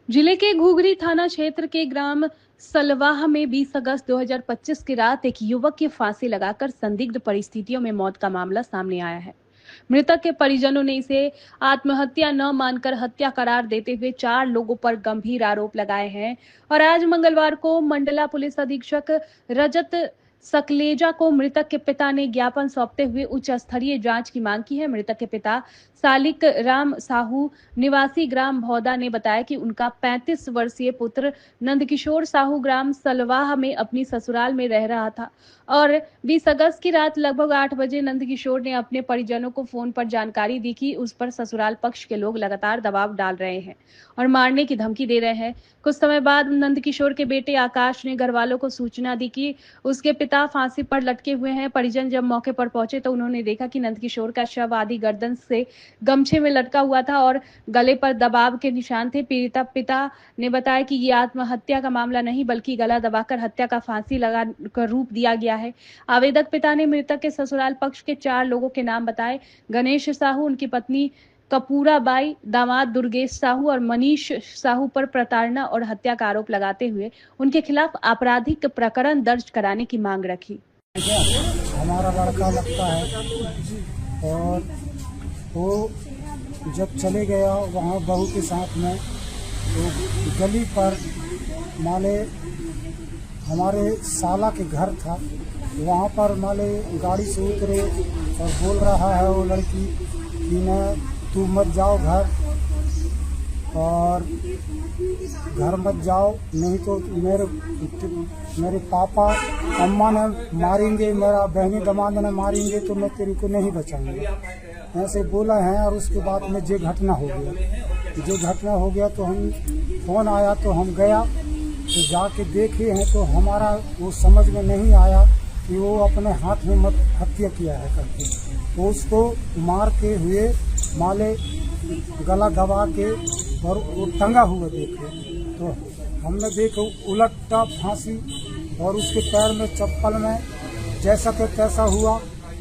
जिले के घुघरी थाना क्षेत्र के ग्राम सलवाह में 20 अगस्त 2025 की रात एक युवक की फांसी लगाकर संदिग्ध परिस्थितियों में मौत का मामला सामने आया है। मृतक के परिजनों ने इसे आत्महत्या न मानकर हत्या करार देते हुए 4 लोगों पर गंभीर आरोप लगाए हैं और आज मंगलवार को मंडला पुलिस अधीक्षक रजत सकलेजा को मृतक के पिता ने ज्ञापन सौंपते हुए उच्च स्तरीय जांच की मांग की है। मृतक के पिता सालिक राम साहू निवासी ग्राम भौदा ने बताया कि उनका 35 वर्षीय पुत्र नंदकिशोर साहू ग्राम सलवाह में अपनी ससुराल में रह रहा था और 20 अगस्त की रात लगभग 8 बजे नंदकिशोर ने अपने परिजनों को फोन पर जानकारी दी कि उस पर ससुराल पक्ष के लोग लगातार दबाव डाल रहे हैं और मारने की धमकी दे रहे हैं। कुछ समय बाद नंदकिशोर के बेटे आकाश ने घर वालों को सूचना दी कि उसके पिता फांसी पर लटके हुए हैं। परिजन जब मौके पर पहुंचे तो उन्होंने देखा कि नंदकिशोर का शव आधी गर्दन से गमछे में लटका हुआ था और गले पर दबाव के निशान थे। पीड़िता पिता ने बताया कि ये आत्महत्या का मामला नहीं बल्कि गला दबाकर हत्या का फांसी लगा कर रूप दिया गया है। आवेदक पिता ने मृतक के ससुराल पक्ष के 4 लोगों के नाम बताए। गणेश साहू, उनकी पत्नी कपूरा बाई, दामाद दुर्गेश साहू और मनीष साहू पर प्रताड़ना और हत्या का आरोप लगाते हुए उनके खिलाफ आपराधिक प्रकरण दर्ज कराने की मांग रखी। हमारा लड़का लगता है और वो जब चले गया वहाँ बहू के साथ में तो गली पर माले हमारे साला के घर था, वहाँ पर माले गाड़ी से उतरे और बोल रहा है वो लड़की कि न तू मत जाओ घर और घर मत जाओ, नहीं तो मेरे पापा अम्मा ने मारेंगे, मेरा बहनी दमाद ने मारेंगे तो मैं तेरे को नहीं बचाऊंगा, ऐसे बोला है। और उसके बाद में जो घटना हो गया तो हम फोन आया तो हम गया तो जाके देखे हैं तो हमारा वो समझ में नहीं आया कि वो अपने हाथ में मत हत्या किया है करके, तो उसको मार के हुए माले गला दबा के और वो टंगा हुआ देखे तो हमने देखा उलटा फांसी और उसके पैर में चप्पल में जैसा के तैसा हुआ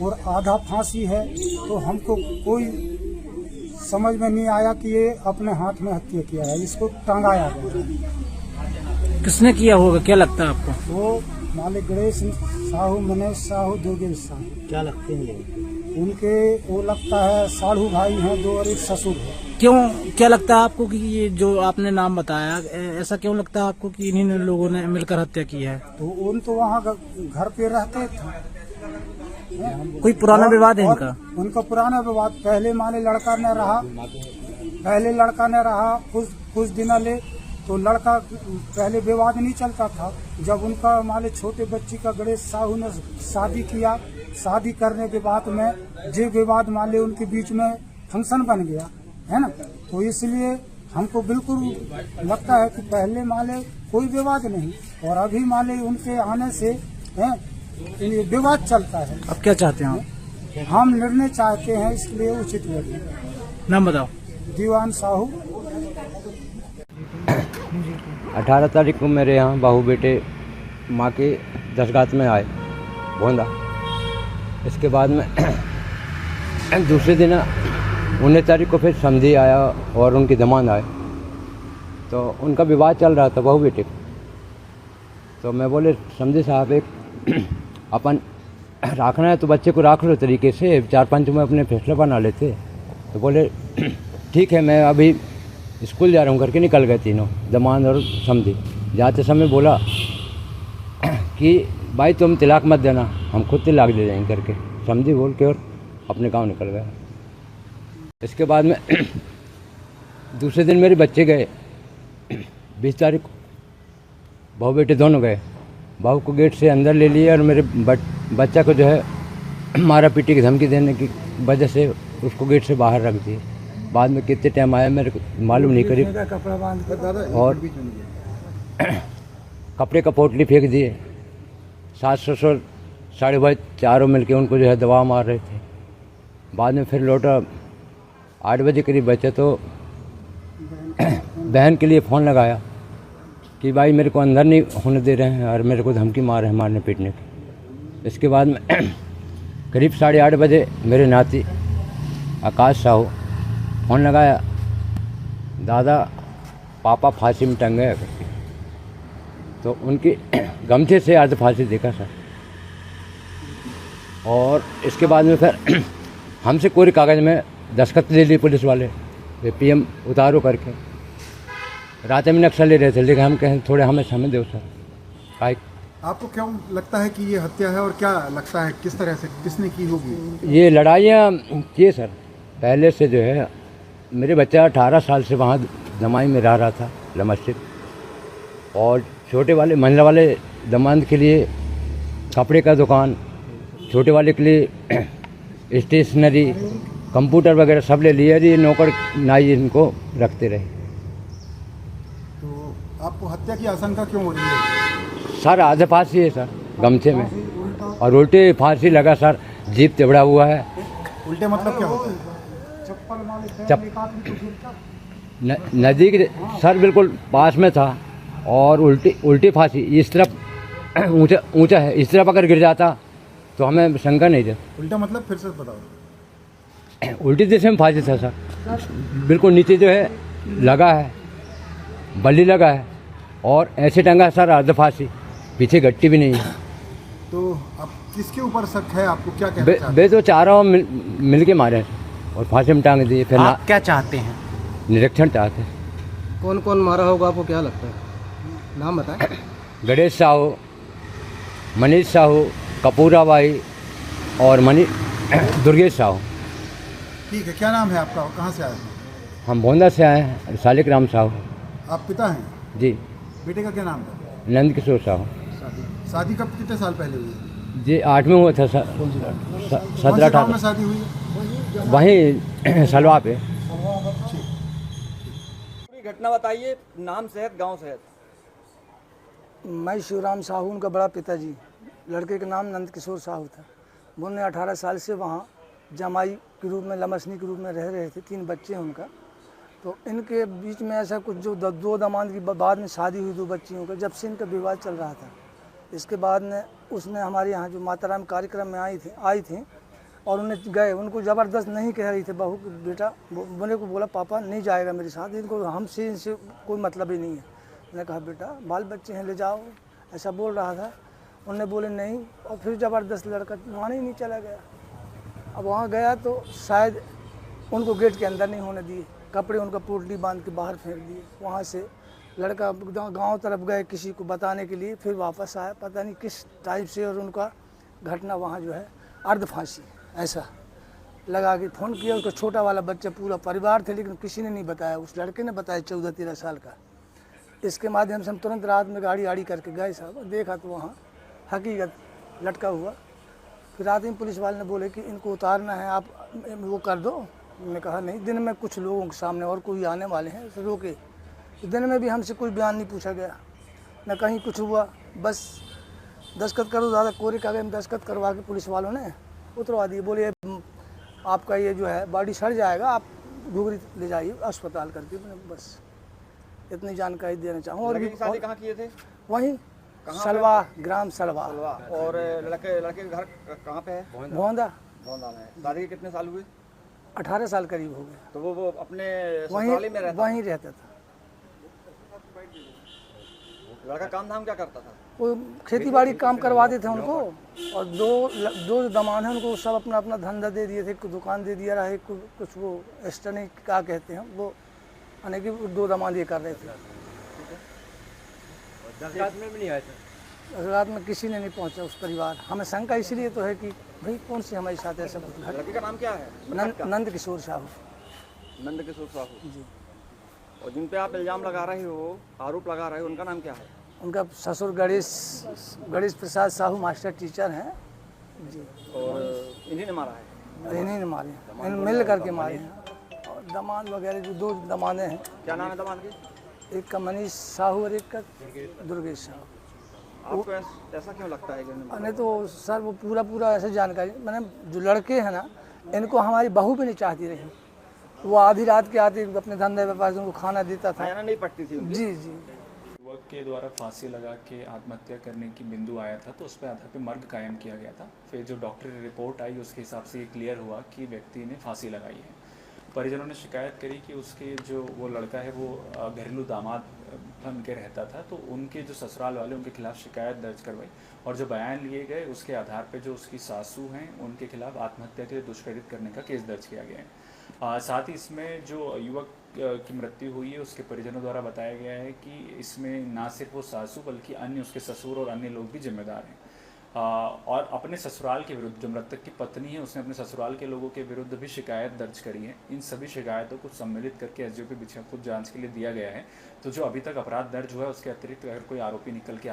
और आधा फांसी है। तो हमको कोई समझ में नहीं आया कि ये अपने हाथ में हत्या किया है, इसको टंगाया गया। किसने किया होगा, क्या लगता है आपको? वो मालिक गणेश साहू, मनीष साहू, दुर्गेश साहू। क्या लगते हैं उनके वो लगता है साढ़ू भाई हैं 2 और एक ससुर है। क्यों, क्या लगता है आपको कि ये जो आपने नाम बताया, ऐसा क्यों लगता है आपको कि इन्हीं लोगों ने मिलकर हत्या की है? तो उन तो वहाँ घर पे रहते थे। कोई पुराना विवाद है इनका? उनका पुराना विवाद पहले लड़का ने रहा कुछ दिन ले तो लड़का पहले विवाद नहीं चलता था। जब उनका माले छोटे बच्ची का गणेश साहू ने शादी किया, शादी करने के बाद में जो विवाद माले उनके बीच में फंक्शन बन गया है ना, तो इसलिए हमको बिल्कुल लगता है कि पहले माले कोई विवाद नहीं और अभी माले उनके आने से विवाद चलता है। अब क्या चाहते हैं हम निर्णय चाहते हैं, इसलिए उचित लगे। नाम बताओ। दीवान साहू। 18 तारीख को मेरे यहाँ बहू बेटे माँ के दशगात में आए भोंदा। इसके बाद में दूसरे दिन 19 तारीख को फिर समधी आया और उनकी दमाद आए, तो उनका विवाद चल रहा था बहू बेटे। तो मैं बोले समधी साहब एक अपन रखना है तो बच्चे को रख लो तरीके से, 4-5 में अपने फैसला बना लेते। तो बोले ठीक है, मैं अभी स्कूल जा रहा हूँ करके निकल गए तीनों, दमाद और समधी। जाते समय बोला कि भाई तुम तिलाक मत देना, हम खुद तिलाक दे देंगे करके, समधी बोल के और अपने गांव निकल गया। इसके बाद में दूसरे दिन मेरे बच्चे गए 20 तारीख को, बहू बेटे दोनों गए। बहू को गेट से अंदर ले लिया और मेरे बच्चा को जो है मारा पीटी की धमकी देने की वजह से उसको गेट से बाहर रख दिए। बाद में कितने टाइम आया मेरे को मालूम नहीं, करीब और कपड़े का पोटली फेंक दिए। सास ससुर साढ़े भाई चारों मिलके उनको जो है दवा मार रहे थे। बाद में फिर लौटा 8 बजे करीब बचे तो बहन के लिए फ़ोन लगाया कि भाई मेरे को अंदर नहीं होने दे रहे हैं और मेरे को धमकी मार रहे हैं मारने पीटने की। इसके बाद में करीब 8:30 बजे मेरे नाती आकाश साहू फ़ोन लगाया, दादा पापा फांसी में टंग गया करके, तो उनकी गमछे से अर्ध फांसी देखा सर। और इसके बाद में फिर हमसे कोरे कागज़ में दस्तखत ले लिए पुलिस वाले, PM उतारो करके। रात में नक्शा ले रहे थे, लेकिन हम कहें थोड़े हमें समय दो सर। काहे आपको क्यों लगता है कि ये हत्या है, और क्या लगता है किस तरह से किसने की होगी? ये लड़ाइयाँ किए सर पहले से जो है। मेरे बच्चा 18 साल से वहाँ दमाई में रह रहा था लमस्जिद, और छोटे वाले महिला वाले दमांद के लिए कपड़े का दुकान, छोटे वाले के लिए स्टेशनरी, कंप्यूटर वगैरह सब ले लिया। ये नौकर नाई इनको रखते रहे। तो आपको हत्या की आशंका क्यों हो रही है? सर आधे फांसी है सर गमछे में, और उल्टे फांसी लगा सर, जीप तिबड़ा हुआ है। उल्टे मतलब क्या होता है? नदी के सर बिल्कुल पास में था, और उल्टी फांसी इस तरफ ऊंचा है, इस तरफ अगर गिर जाता तो हमें शंका नहीं थी। उल्टा मतलब फिर से बताओ। उल्टी दिशा में फांसी था सर, बिल्कुल नीचे जो है लगा है, बल्ली लगा है, और ऐसे टंगा है सर अर्ध फांसी, पीछे गट्टी भी नहीं है। तो अब किसके ऊपर शक है? आपको क्या कहना बे चाहते हैं? तो चारों मिल के मारे और फांसी में टांग दिए। फिर आप क्या चाहते हैं? निरीक्षण चाहते हैं। कौन कौन मारा होगा आपको क्या लगता है? नाम बताएं। गणेश साहू, मनीष साहू, कपूरा बाई और दुर्गेश साहू। ठीक है, क्या नाम है आपका और कहाँ से आए हैं? हम भोंदा से आए हैं, सालिक राम साहू। आप पिता हैं? जी। बेटे का क्या नाम था? नंद किशोर साहू। शादी कब कितने साल पहले हुई है? जी 8 में हुआ था, कौन से 17-18 गाँव में शादी हुई है? वहीं सलवा पे। पूरी घटना बताइए, नाम सहित गांव सहित। मैं शिवराम साहू, उनका बड़ा पिताजी। लड़के का नाम नंद किशोर साहू था। वो 18 साल से वहाँ जमाई के रूप में, लमसनी के रूप में रह रहे थे। 3 बच्चे हैं उनका। तो इनके बीच में ऐसा कुछ जो 2 दामाद की बाद में शादी हुई 2 बच्चियों का, जब से इनका विवाद चल रहा था। इसके बाद में उसने हमारे यहाँ जो माता राम कार्यक्रम में आई थी और उन्हें गए, उनको ज़बरदस्त नहीं कह रही थी बहू कि बेटा, बोले को बोला पापा नहीं जाएगा मेरे साथ, इनको हमसे इनसे कोई मतलब ही नहीं है। मैंने कहा बेटा बाल बच्चे हैं ले जाओ, ऐसा बोल रहा था। उन्होंने बोले नहीं, और फिर ज़बरदस्त लड़का माने ही नहीं, चला गया। अब वहाँ गया तो शायद उनको गेट के अंदर नहीं होने दिए, कपड़े उनका पोटली बांध के बाहर फेंक दिए। वहाँ से लड़का गांव तरफ गए किसी को बताने के लिए, फिर वापस आया, पता नहीं किस टाइप से, और उनका घटना वहाँ जो है अर्ध फांसी ऐसा लगा के फ़ोन किया। उसका छोटा वाला बच्चा, पूरा परिवार थे, लेकिन किसी ने नहीं बताया। उस लड़के ने बताया 14-13 साल का। इसके माध्यम से हम तुरंत रात में गाड़ी आड़ी करके गए साहब, देखा तो वहाँ हकीकत लटका हुआ। फिर रात में पुलिस वाले ने बोले कि इनको उतारना है, आप वो कर दो। मैंने कहा नहीं, दिन में कुछ लोगों के सामने और कोई आने वाले हैं, तो रोके। दिन में भी हमसे कोई बयान नहीं पूछा गया, न कहीं कुछ हुआ। बस दस्तखत करो, ज़्यादा कोरे कागज में दस्तखत करवा के पुलिस वालों ने उतरवा दिए। बोले आपका ये जो है बॉडी सड़ जाएगा, आप घुघरी ले जाइए अस्पताल करके। बस इतनी जानकारी देना चाहूँ। और भी शादी कहाँ किए थे? वहीं सलवा, ग्राम सलवा। और लड़के के घर कहाँ पे है? भोंदा। भोंदा में। शादी के कितने साल हुए? 18 साल करीब हो गए। तो वो अपने ससुराली में रहता? वहीं रहता था। लड़का काम धाम क्या करता था? वो खेती बाड़ी काम करवाते थे उनको, और दो दामाद हैं उनको, सब अपना अपना धंधा दे दिए थे। दुकान दे दिया रहा, कुछ वो एस्टर्निक क्या कहते हैं वो, यानी कि 2 दामाद ये कर रहे थे। रात में भी नहीं आया था? रात में किसी ने नहीं पहुंचा उस परिवार। हमें शंका इसलिए तो है कि भाई कौन सी हमारे साथ ऐसा कुछ घटा। लड़के का नाम क्या है? नंद किशोर साहू। नंद किशोर साहू जी। और जिन पे आप इल्जाम लगा रहे हो, आरोप लगा रहे हो, उनका नाम क्या है? उनका ससुर गणेश प्रसाद साहू मास्टर टीचर हैं जी। और इन्हीं ने मारा है? इन्हीं ने मारे, इन मिल करके मारे हैं। और दामाद वगैरह जो 2 दामादे हैं। क्या नाम है दामाद के? एक का मनीष साहू और एक का दुर्गेश साहू। आपको ऐसा क्यों लगता है? नहीं तो सर वो पूरा ऐसे जानकारी, मैंने जो लड़के हैं ना, इनको हमारी बहू भी नहीं चाहती रही। वो आधी रात के आती, अपने धंधे व्यापार से उनको खाना देता था। नहीं पड़ती थी? जी जी। युवक के द्वारा फांसी लगा के आत्महत्या करने की बिंदु आया था, तो उस पर आधार पर मर्ग कायम किया गया था। फिर जो डॉक्टरी रिपोर्ट आई उसके हिसाब से ये क्लियर हुआ कि व्यक्ति ने फांसी लगाई है। परिजनों ने शिकायत करी कि उसके जो वो लड़का है वो घरेलू दामाद बन के रहता था, तो उनके जो ससुराल वाले उनके खिलाफ शिकायत दर्ज करवाई और जो बयान लिए गए उसके आधार पर जो उसकी सासू हैं उनके खिलाफ आत्महत्या के लिए दुष्प्रेरित करने का केस दर्ज किया गया है। साथ ही इसमें जो युवक की मृत्यु हुई है उसके परिजनों द्वारा बताया गया है कि इसमें ना सिर्फ वो सासू बल्कि अन्य उसके ससुर और अन्य लोग भी जिम्मेदार हैं। और अपने ससुराल के विरुद्ध, जो मृतक की पत्नी है उसने अपने ससुराल के लोगों के विरुद्ध भी शिकायत दर्ज करी है। इन सभी शिकायतों को सम्मिलित करके एसडीओपी बिछियापुर जांच के लिए दिया गया है। तो जो अभी तक अपराध दर्ज हुआ है उसके अतिरिक्त अगर कोई आरोपी निकल के